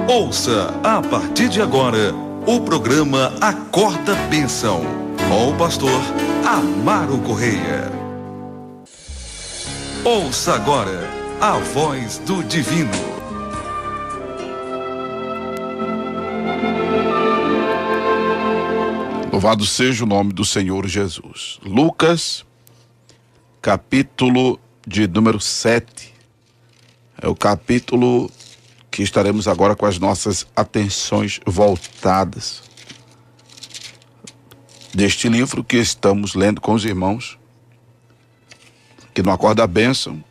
Ouça a partir de agora o programa Acorda Bênção, com o pastor Amaro Correia. Ouça agora a voz do divino. Louvado seja o nome do Senhor Jesus. Lucas, capítulo de número 7. É o capítulo que estaremos agora com as nossas atenções voltadas deste livro que estamos lendo com os irmãos, que no Acorda a Bênção.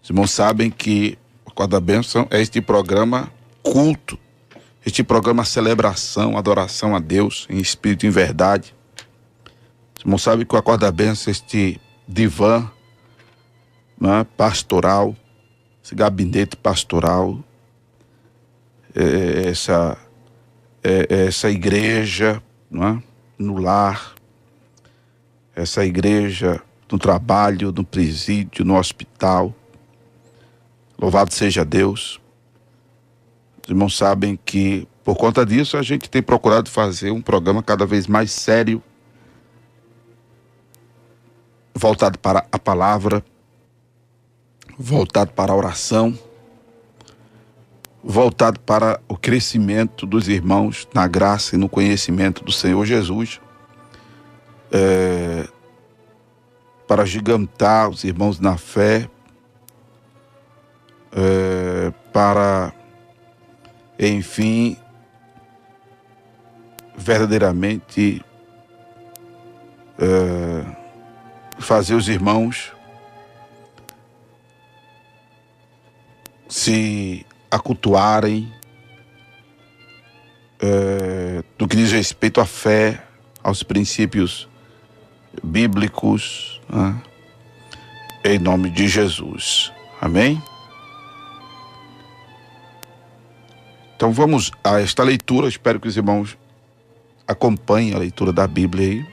Os irmãos sabem que o Acorda a Bênção é este programa culto, este programa celebração, adoração a Deus em espírito e em verdade. Os irmãos sabem que o Acorda a Bênção é este divã, né, pastoral, esse gabinete pastoral, essa igreja, não é? No lar, essa igreja no trabalho, no presídio, no hospital. Louvado seja Deus. Os irmãos sabem que por conta disso a gente tem procurado fazer um programa cada vez mais sério, voltado para a palavra, voltado para a oração, voltado para o crescimento dos irmãos na graça e no conhecimento do Senhor Jesus, para gigantar os irmãos na fé, para, enfim, verdadeiramente fazer os irmãos se acultuarem no que diz respeito à fé, aos princípios bíblicos, né? Em nome de Jesus. Amém? Então vamos a esta leitura. Espero que os irmãos acompanhem a leitura da Bíblia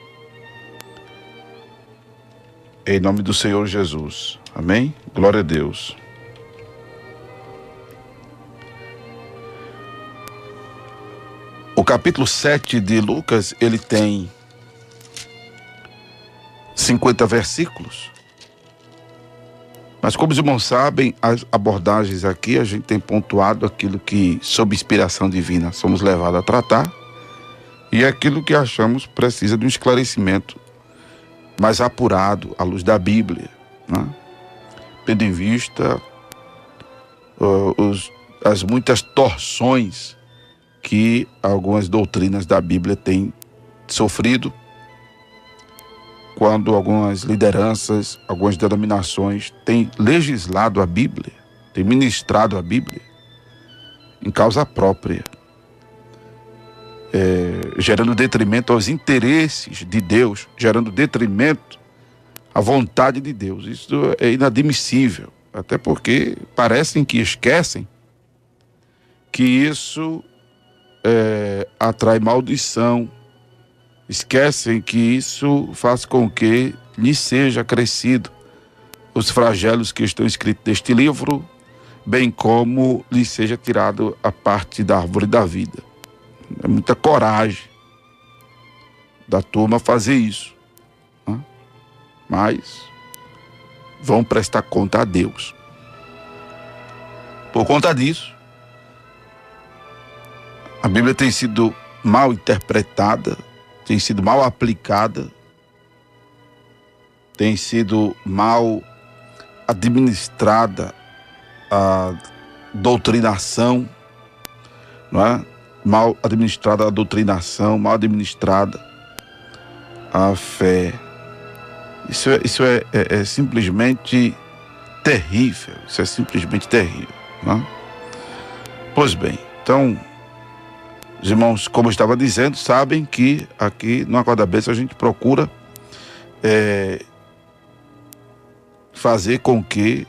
aí. Em nome do Senhor Jesus. Amém? Glória a Deus. O capítulo 7 de Lucas, ele tem 50 versículos. Mas como os irmãos sabem, as abordagens aqui, a gente tem pontuado aquilo que, sob inspiração divina, somos levados a tratar, e aquilo que achamos precisa de um esclarecimento mais apurado à luz da Bíblia, né? Tendo em vista as muitas torções que algumas doutrinas da Bíblia têm sofrido, quando algumas lideranças, algumas denominações têm legislado a Bíblia, têm ministrado a Bíblia em causa própria, gerando detrimento aos interesses de Deus, gerando detrimento à vontade de Deus. Isso é inadmissível, até porque parecem que esquecem que isso atrai maldição, esquecem que isso faz com que lhe seja acrescido os flagelos que estão escritos neste livro, bem como lhe seja tirado a parte da árvore da vida. É muita coragem da turma fazer isso, né? Mas vão prestar conta a Deus. Por conta disso, a Bíblia tem sido mal interpretada, tem sido mal aplicada, tem sido mal administrada a doutrinação, não é? Mal administrada a doutrinação, mal administrada a fé. Isso é simplesmente terrível, isso é simplesmente terrível, não é? Pois bem, então, os irmãos, como eu estava dizendo, sabem que aqui no Acorda a Bênção a gente procura fazer com que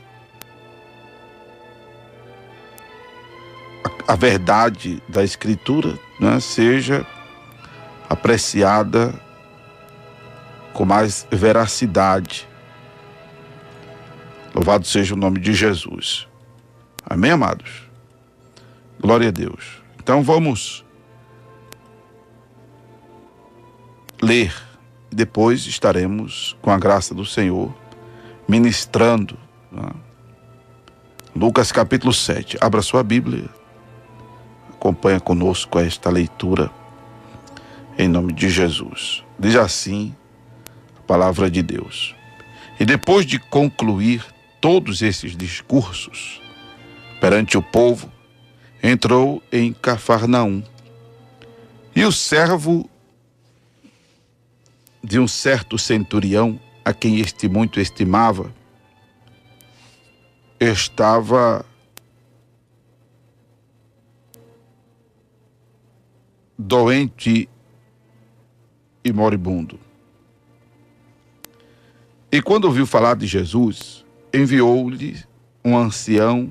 a verdade da Escritura, né, seja apreciada com mais veracidade. Louvado seja o nome de Jesus. Amém, amados? Glória a Deus. Então vamos ler. Depois estaremos, com a graça do Senhor, ministrando, né? Lucas capítulo 7. Abra sua Bíblia. Acompanha conosco esta leitura. Em nome de Jesus. Diz assim a palavra de Deus. E depois de concluir todos esses discursos perante o povo, entrou em Cafarnaum. E o servo de um certo centurião, a quem este muito estimava, estava doente e moribundo. E quando ouviu falar de Jesus, enviou-lhe um ancião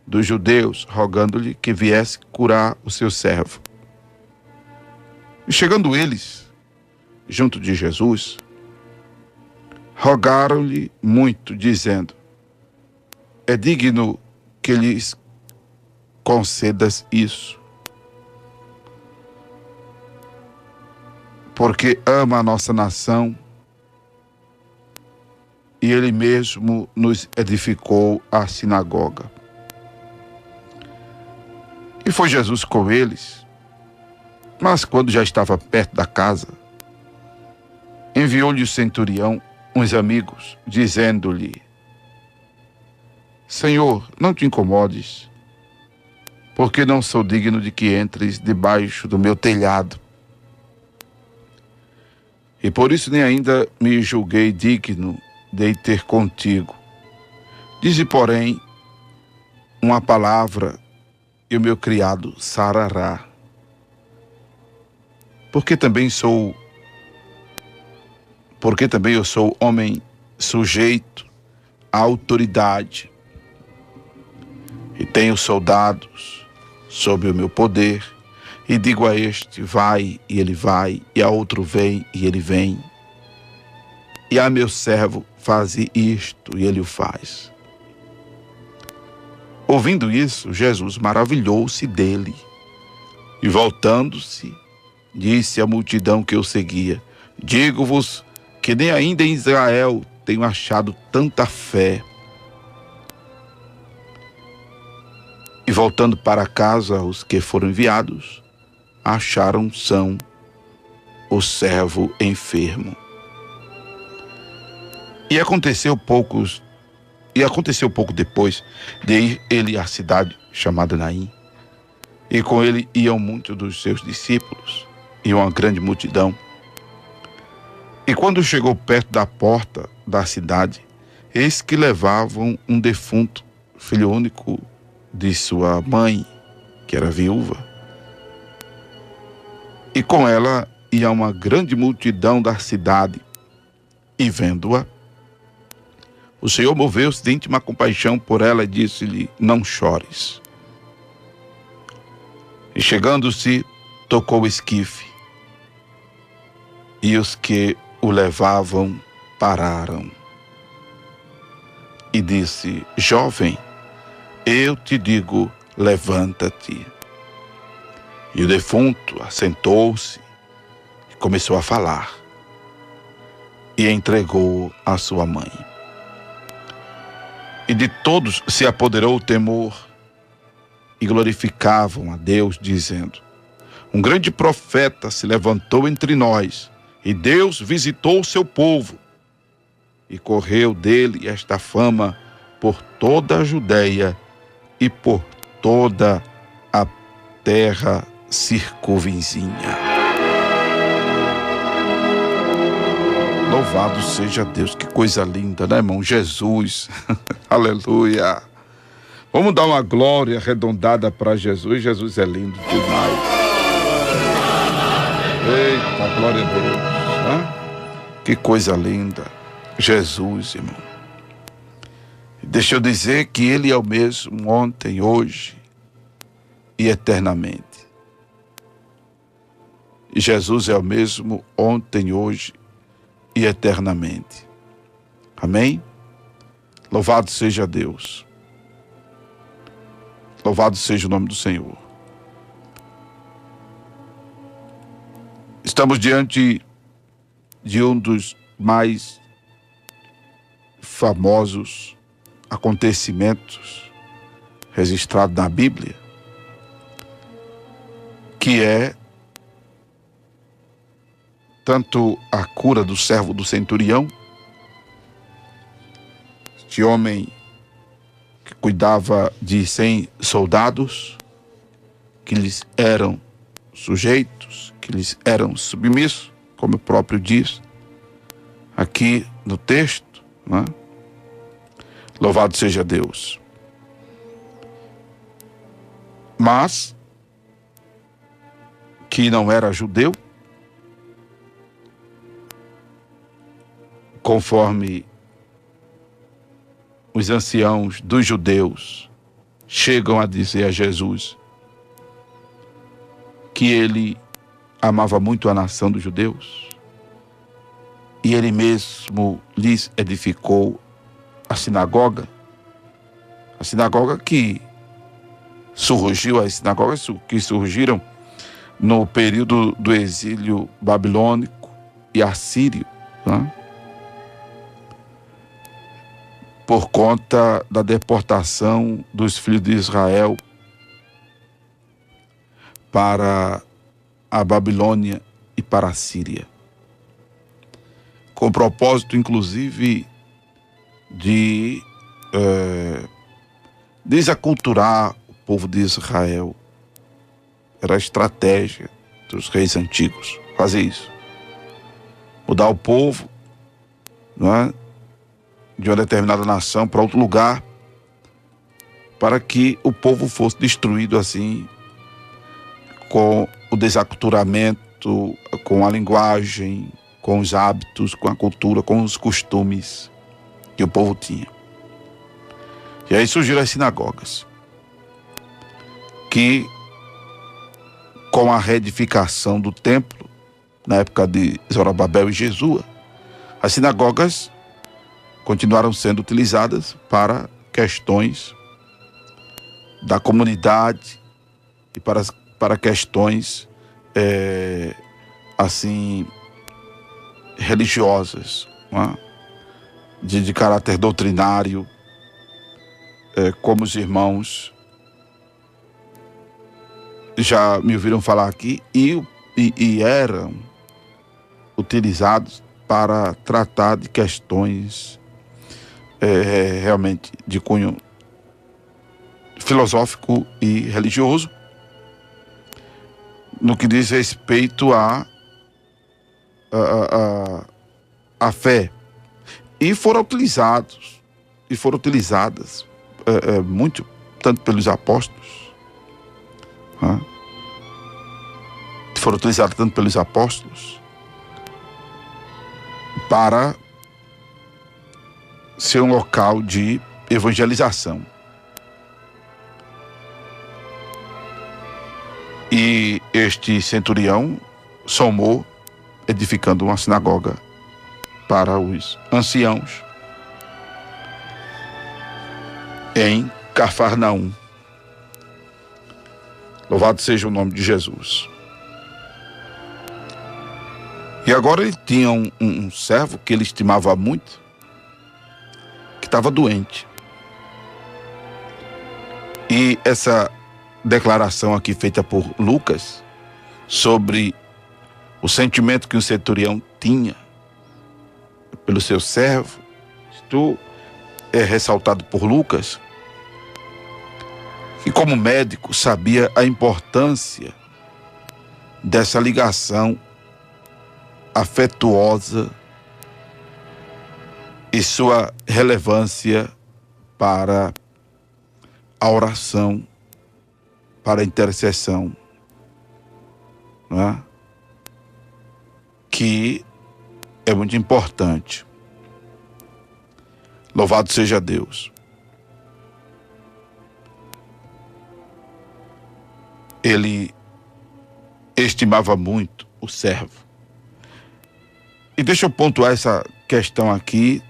dos judeus, rogando-lhe que viesse curar o seu servo. E chegando eles junto de Jesus, rogaram-lhe muito, dizendo: é digno que lhes concedas isso, porque ama a nossa nação e ele mesmo nos edificou a sinagoga. E foi Jesus com eles, mas quando já estava perto da casa, enviou-lhe o centurião uns amigos, dizendo-lhe: Senhor, não te incomodes, porque não sou digno de que entres debaixo do meu telhado. E por isso nem ainda me julguei digno de ir ter contigo. Dize, porém, uma palavra e o meu criado sarará. Porque também eu sou homem sujeito à autoridade e tenho soldados sob o meu poder, e digo a este, vai, e ele vai, e a outro, vem, e ele vem, e a meu servo, faze isto, e ele o faz. Ouvindo isso, Jesus maravilhou-se dele, e voltando-se, disse à multidão que o seguia: digo-vos que nem ainda em Israel tenho achado tanta fé. E voltando para casa, os que foram enviados acharam são o servo enfermo. E aconteceu pouco depois de ir ele à cidade chamada Naim, e com ele iam muitos dos seus discípulos e uma grande multidão. E quando chegou perto da porta da cidade, eis que levavam um defunto, filho único de sua mãe, que era viúva. E com ela ia uma grande multidão da cidade. E vendo-a, o Senhor moveu-se de íntima compaixão por ela e disse-lhe: não chores. E chegando-se, tocou o esquife. E os que o levavam pararam. E disse: jovem, eu te digo, levanta-te. E o defunto assentou-se e começou a falar. E entregou a sua mãe. E de todos se apoderou o temor, e glorificavam a Deus, dizendo: um grande profeta se levantou entre nós, e Deus visitou o seu povo. E correu dele esta fama por toda a Judeia e por toda a terra circunvizinha. Louvado seja Deus, que coisa linda, né, irmão? Jesus, aleluia. Vamos dar uma glória arredondada para Jesus. Jesus é lindo demais. Eita, glória a Deus, né? Que coisa linda, Jesus, irmão. Deixa eu dizer que Ele é o mesmo ontem, hoje e eternamente. E Jesus é o mesmo ontem, hoje e eternamente. Amém? Louvado seja Deus. Louvado seja o nome do Senhor. Estamos diante de um dos mais famosos acontecimentos registrados na Bíblia, que é tanto a cura do servo do centurião, este homem que cuidava de 100 soldados, que lhes eram sujeitos, que lhes eram submissos, como o próprio diz aqui no texto, né? Louvado seja Deus. Mas que não era judeu, conforme os anciãos dos judeus chegam a dizer a Jesus que ele amava muito a nação dos judeus e ele mesmo lhes edificou a sinagoga que surgiu, as sinagogas que surgiram no período do exílio babilônico e assírio, né? Por conta da deportação dos filhos de Israel para a Babilônia e para a Síria, com o propósito, inclusive, de desaculturar o povo de Israel. Era a estratégia dos reis antigos fazer isso, mudar o povo, não é, de uma determinada nação para outro lugar, para que o povo fosse destruído assim, com o desaculturamento, com a linguagem, com os hábitos, com a cultura, com os costumes que o povo tinha. E aí surgiram as sinagogas, que com a reedificação do templo, na época de Zorobabel e Jesua, as sinagogas continuaram sendo utilizadas para questões da comunidade e para questões assim religiosas, não é? de caráter doutrinário, como os irmãos já me ouviram falar aqui, e eram utilizados para tratar de questões realmente de cunho filosófico e religioso, no que diz respeito à fé. E foram utilizadas muito, tanto pelos apóstolos, para ser um local de evangelização. E este centurião somou, edificando uma sinagoga para os anciãos em Cafarnaum. Louvado seja o nome de Jesus. E agora ele tinha um servo que ele estimava muito, que estava doente. E essa declaração aqui feita por Lucas sobre o sentimento que o centurião tinha pelo seu servo, isto é ressaltado por Lucas, que como médico sabia a importância dessa ligação afetuosa e sua relevância para a oração, para a intercessão, não é? Que é muito importante. Louvado seja Deus. Ele estimava muito o servo. E deixa eu pontuar essa questão aqui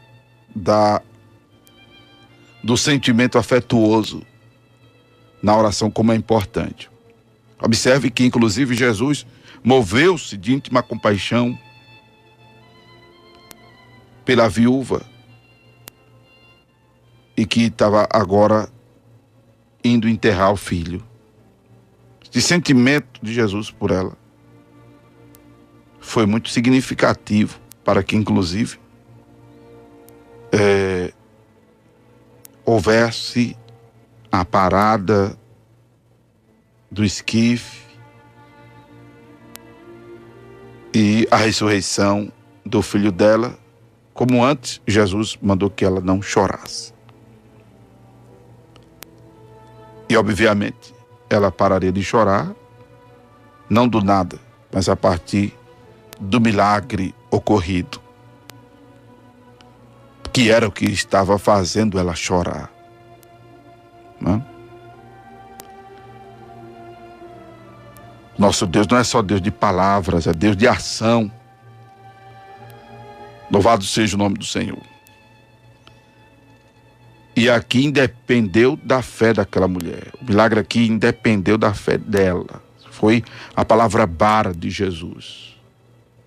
do sentimento afetuoso na oração como é importante. Observe que, inclusive, Jesus moveu-se de íntima compaixão pela viúva e que estava agora indo enterrar o filho. Esse sentimento de Jesus por ela foi muito significativo para que, inclusive, houvesse a parada do esquife e a ressurreição do filho dela, como antes Jesus mandou que ela não chorasse. E obviamente ela pararia de chorar, não do nada, mas a partir do milagre ocorrido, que era o que estava fazendo ela chorar. Não? Nosso Deus não é só Deus de palavras, é Deus de ação. Louvado seja o nome do Senhor. E aqui independeu da fé daquela mulher. O milagre aqui independeu da fé dela. Foi a palavra bara de Jesus,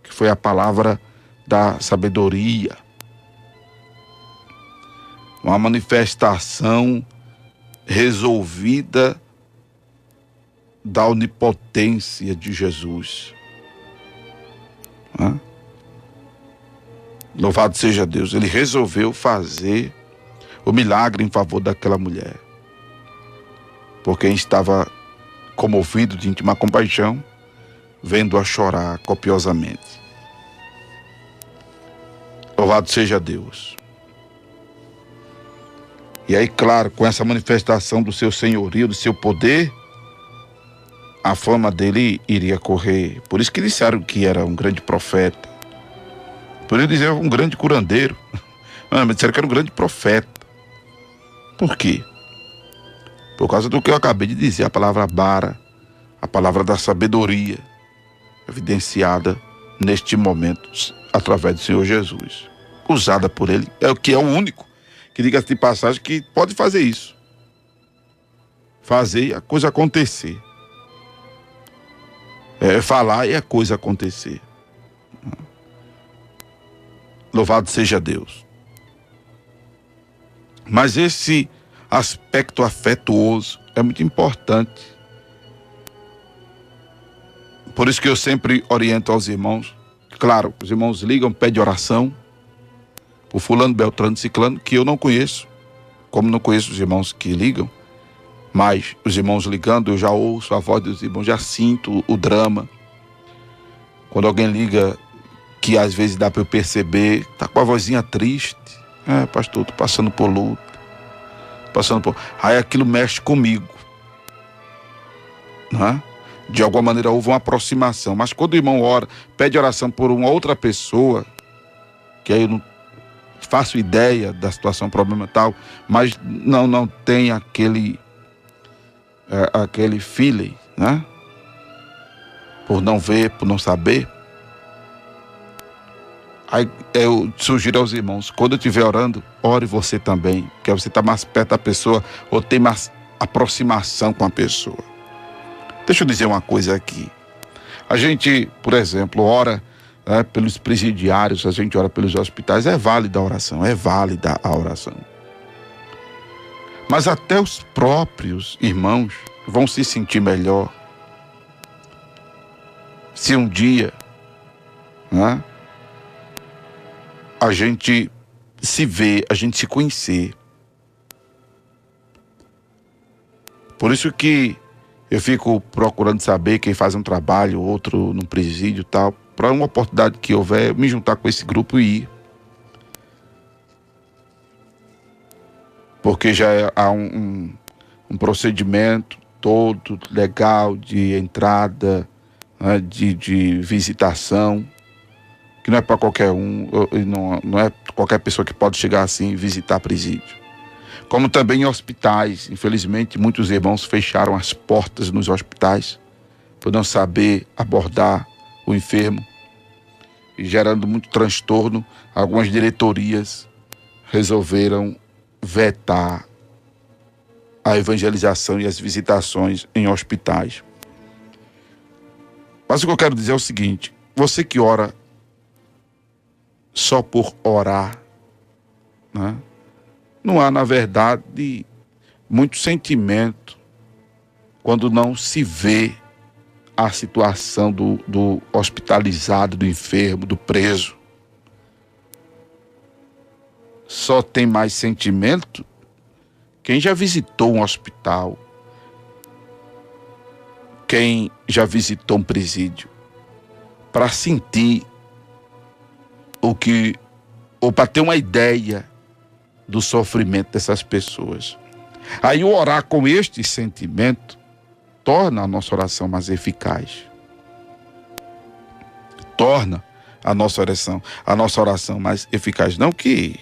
que foi a palavra da sabedoria. Uma manifestação resolvida da onipotência de Jesus. Louvado seja Deus. Ele resolveu fazer o milagre em favor daquela mulher, por quem estava comovido de íntima compaixão, vendo-a chorar copiosamente. Louvado seja Deus. E aí, claro, com essa manifestação do seu senhorio, do seu poder, a fama dele iria correr. Por isso que disseram que era um grande profeta. Por isso dizer um grande curandeiro. Mas disseram que era um grande profeta. Por quê? Por causa do que eu acabei de dizer, a palavra bara, a palavra da sabedoria, evidenciada neste momento, através do Senhor Jesus. Usada por ele, é o que é o único, que diga-se de passagem, que pode fazer isso. Fazer a coisa acontecer. Falar e a coisa acontecer. Louvado seja Deus. Mas esse aspecto afetuoso é muito importante. Por isso que eu sempre oriento aos irmãos. Claro, os irmãos ligam, pedem oração por fulano, beltrano, ciclano, que eu não conheço, como não conheço os irmãos que ligam, mas os irmãos ligando, eu já ouço a voz dos irmãos, já sinto o drama. Quando alguém liga, que às vezes dá para eu perceber, tá com a vozinha triste. Pastor, tô passando por luta. Aí aquilo mexe comigo. Né? De alguma maneira houve uma aproximação. Mas quando o irmão ora, pede oração por uma outra pessoa, que aí eu não faço ideia da situação, problema tal, mas não tem aquele feeling, né? Por não ver, por não saber. Aí eu sugiro aos irmãos, quando eu estiver orando, ore você também, porque você está mais perto da pessoa ou tem mais aproximação com a pessoa. Deixa eu dizer uma coisa aqui. A gente, por exemplo, ora pelos presidiários, a gente ora pelos hospitais, é válida a oração, Mas até os próprios irmãos vão se sentir melhor se um dia, né, a gente se vê, a gente se conhecer. Por isso que eu fico procurando saber quem faz um trabalho, outro num presídio e tal, para uma oportunidade que houver, me juntar com esse grupo e ir. Porque já há um procedimento todo legal de entrada, né, de visitação, que não é para qualquer um, não é qualquer pessoa que pode chegar assim e visitar presídio. Como também em hospitais. Infelizmente, muitos irmãos fecharam as portas nos hospitais por não saber abordar o enfermo, e gerando muito transtorno. Algumas diretorias resolveram vetar a evangelização e as visitações em hospitais. Mas o que eu quero dizer é o seguinte: você que ora só por orar, né? Não há, na verdade, muito sentimento quando não se vê a situação do hospitalizado, do enfermo, do preso. Só tem mais sentimento quem já visitou um hospital, quem já visitou um presídio, para sentir ou para ter uma ideia do sofrimento dessas pessoas. Aí o orar com este sentimento torna a nossa oração mais eficaz. Torna a nossa oração mais eficaz. Não que,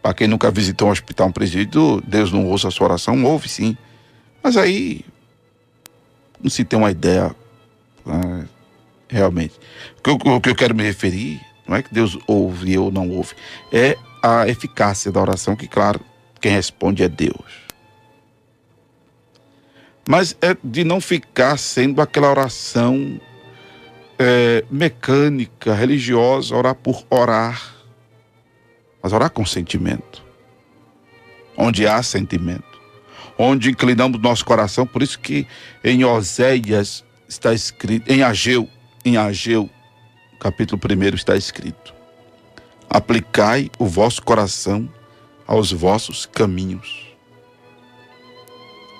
para quem nunca visitou um hospital, um presídio, Deus não ouça a sua oração, ouve sim. Mas aí não se tem uma ideia, né, realmente. O que eu quero me referir não é que Deus ouve ou não ouve, é a eficácia da oração, que, claro, quem responde é Deus. Mas é de não ficar sendo aquela oração mecânica, religiosa, orar por orar, mas orar com sentimento, onde há sentimento, onde inclinamos nosso coração. Por isso que em Oséias está escrito, em Ageu, capítulo 1 está escrito: aplicai o vosso coração aos vossos caminhos.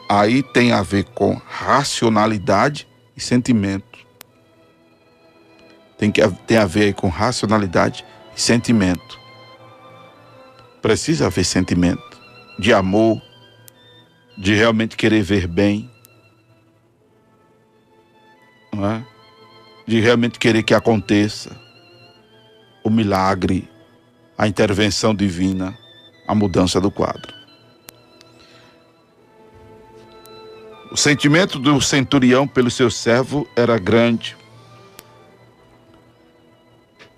Aí tem a ver com racionalidade e sentimento. Tem a ver aí com racionalidade e sentimento. Precisa haver sentimento de amor, de realmente querer ver bem, não é? De realmente querer que aconteça o milagre, a intervenção divina, a mudança do quadro. O sentimento do centurião pelo seu servo era grande.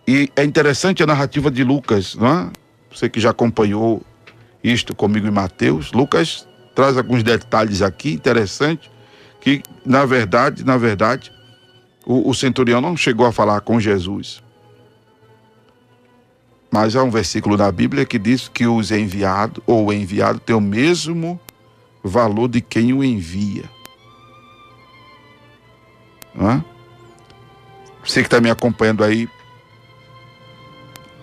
E é interessante a narrativa de Lucas, não é? Você que já acompanhou isto comigo em Mateus, Lucas traz alguns detalhes aqui interessantes, que na verdade, o centurião não chegou a falar com Jesus. Mas há um versículo na Bíblia que diz que os enviados, ou o enviado, tem o mesmo valor de quem o envia. Não é? Você que está me acompanhando aí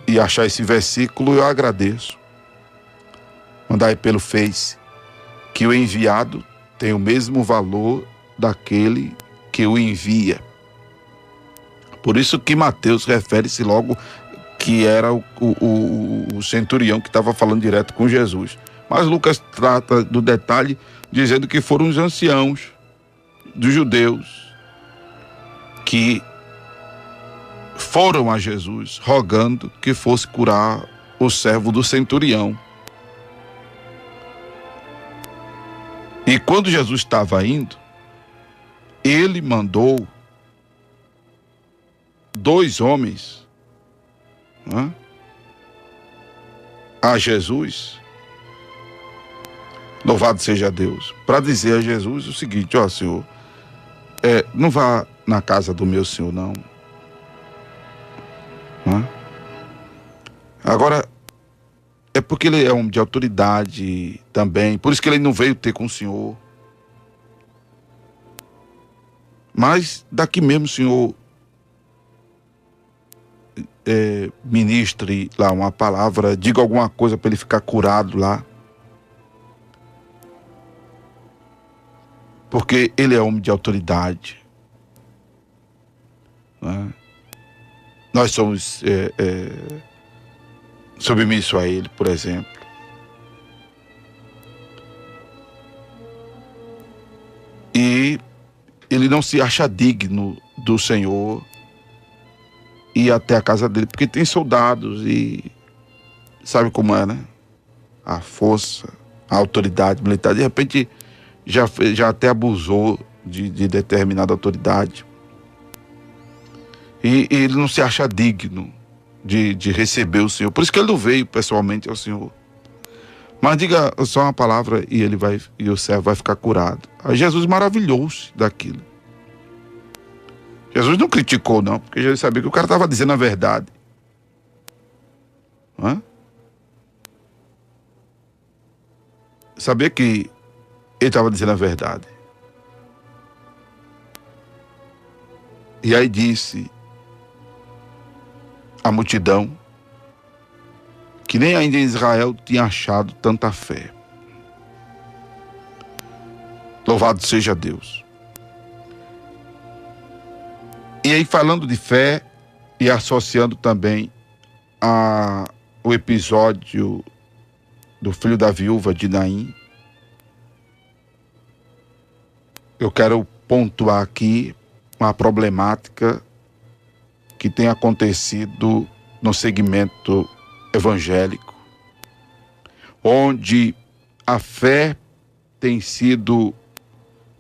e achar esse versículo, eu agradeço. Mandar aí pelo Face que o enviado tem o mesmo valor daquele que o envia. Por isso que Mateus refere-se logo que era o centurião que estava falando direto com Jesus. Mas Lucas trata do detalhe dizendo que foram os anciãos dos judeus que foram a Jesus rogando que fosse curar o servo do centurião. E quando Jesus estava indo, ele mandou 2 homens, né, a Jesus, louvado seja Deus, para dizer a Jesus o seguinte: ó, Senhor, não vá na casa do meu senhor, não. Agora, é porque ele é homem de autoridade também, por isso que ele não veio ter com o senhor. Mas daqui mesmo o senhor ministre lá uma palavra, diga alguma coisa para ele ficar curado lá. Porque ele é homem de autoridade. Né? Nós somos submissos a ele, por exemplo. E ele não se acha digno do Senhor ir até a casa dele, porque tem soldados e sabe como é, né? A força, a autoridade militar, de repente já até abusou de determinada autoridade. E ele não se acha digno de receber o Senhor. Por isso que ele não veio pessoalmente ao Senhor. Mas diga só uma palavra e o servo vai ficar curado. Aí Jesus maravilhou-se daquilo. Jesus não criticou, não, porque Jesus sabia que o cara estava dizendo a verdade. Hã? Sabia que ele estava dizendo a verdade. E aí disse a multidão que nem ainda em Israel tinha achado tanta fé. Louvado seja Deus. E aí, falando de fé e associando também o episódio do filho da viúva de Naim, eu quero pontuar aqui uma problemática que tem acontecido no segmento evangélico, onde a fé tem sido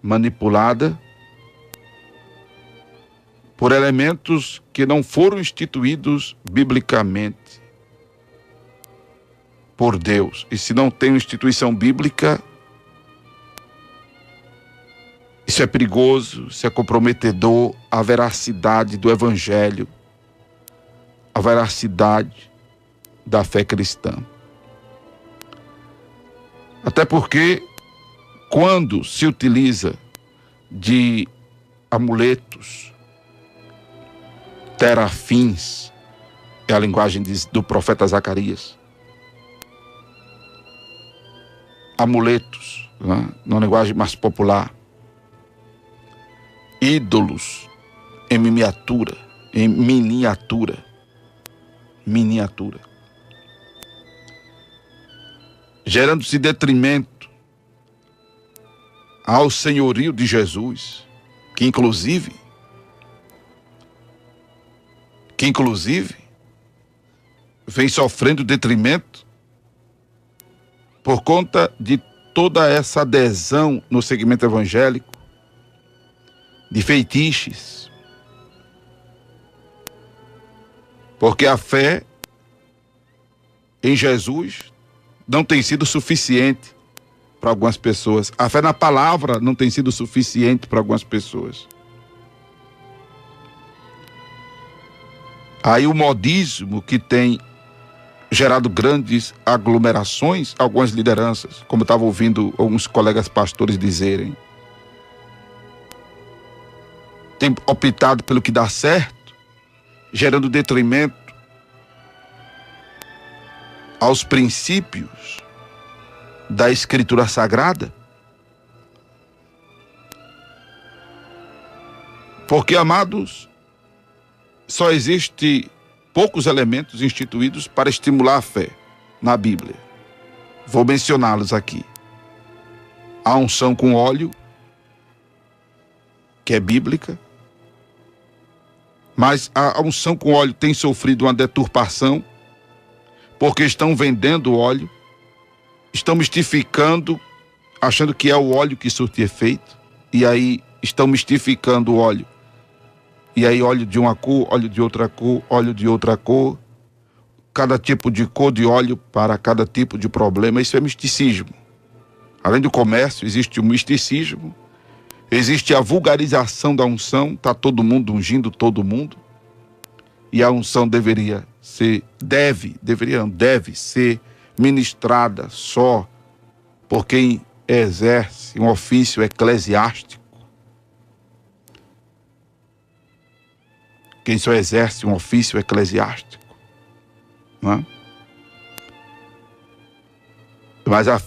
manipulada por elementos que não foram instituídos biblicamente por Deus. E se não tem uma instituição bíblica, isso é perigoso, isso é comprometedor à veracidade do evangelho, à veracidade da fé cristã. Até porque, quando se utiliza de amuletos, terafins, é a linguagem do profeta Zacarias, amuletos, né, numa linguagem mais popular, ídolos em miniatura, gerando-se detrimento ao senhorio de Jesus, que inclusive vem sofrendo detrimento por conta de toda essa adesão no segmento evangélico de feitiços. Porque a fé em Jesus não tem sido suficiente para algumas pessoas. A fé na palavra não tem sido suficiente para algumas pessoas. Aí o modismo que tem gerado grandes aglomerações, algumas lideranças, como eu estava ouvindo alguns colegas pastores dizerem, tem optado pelo que dá certo, gerando detrimento aos princípios da Escritura Sagrada. Porque, amados, só existe poucos elementos instituídos para estimular a fé na Bíblia. Vou mencioná-los aqui. A unção com óleo, que é bíblica, mas a unção com óleo tem sofrido uma deturpação, porque estão vendendo óleo, estão mistificando, achando que é o óleo que surte efeito, e aí estão mistificando o óleo. E aí óleo de uma cor, óleo de outra cor, óleo de outra cor, cada tipo de cor de óleo para cada tipo de problema. Isso é misticismo. Além do comércio, existe o misticismo, existe a vulgarização da unção, está todo mundo ungindo todo mundo, e a unção deve ser ministrada só por quem exerce um ofício eclesiástico. Quem só exerce um ofício eclesiástico, não é? Mas a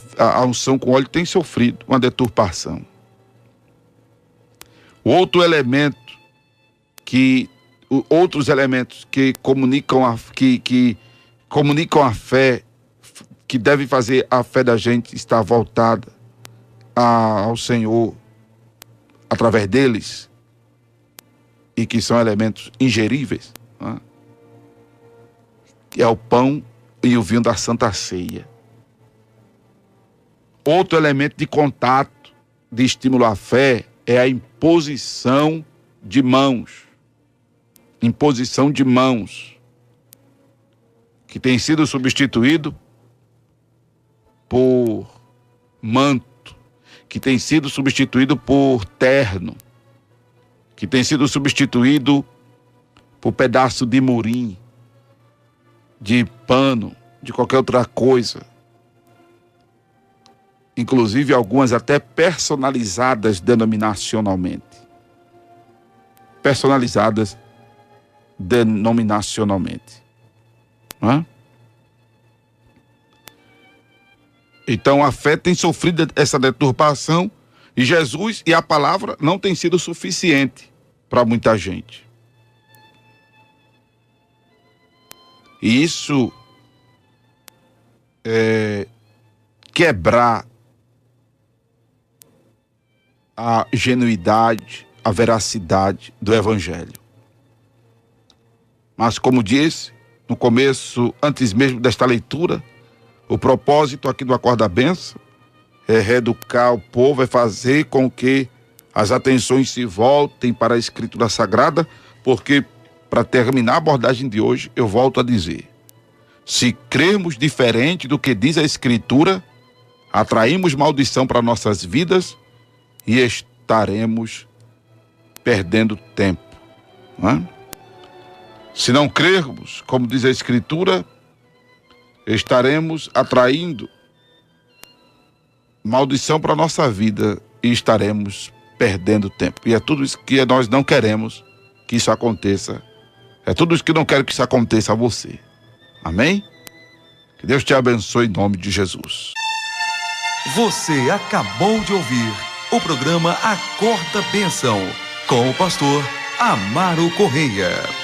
unção com óleo tem sofrido uma deturpação. Outros elementos que comunicam a fé, que deve fazer a fé da gente estar voltada ao Senhor através deles, e que são elementos ingeríveis, né? Que é o pão e o vinho da Santa Ceia. Outro elemento de contato, de estímulo à fé, é a imposição de mãos. Imposição de mãos, que tem sido substituído por manto, que tem sido substituído por terno, que tem sido substituído por pedaço de murim, de pano, de qualquer outra coisa. Inclusive algumas até personalizadas denominacionalmente. Personalizadas denominacionalmente. Não é? Então a fé tem sofrido essa deturpação e Jesus e a palavra não tem sido suficiente para muita gente. E isso quebrar a genuidade, a veracidade do Evangelho. Mas como disse no começo, antes mesmo desta leitura, o propósito aqui do Acorda Bênção é reeducar o povo, é fazer com que as atenções se voltem para a Escritura Sagrada, porque, para terminar a abordagem de hoje, eu volto a dizer: se crermos diferente do que diz a Escritura, atraímos maldição para nossas vidas e estaremos perdendo tempo. Não é? Se não crermos, como diz a Escritura, estaremos atraindo maldição para a nossa vida e estaremos perdendo tempo. E é tudo isso que nós não queremos que isso aconteça. É tudo isso que não quero que isso aconteça a você. Amém? Que Deus te abençoe em nome de Jesus. Você acabou de ouvir o programa Acorda Bênção com o pastor Amaro Correia.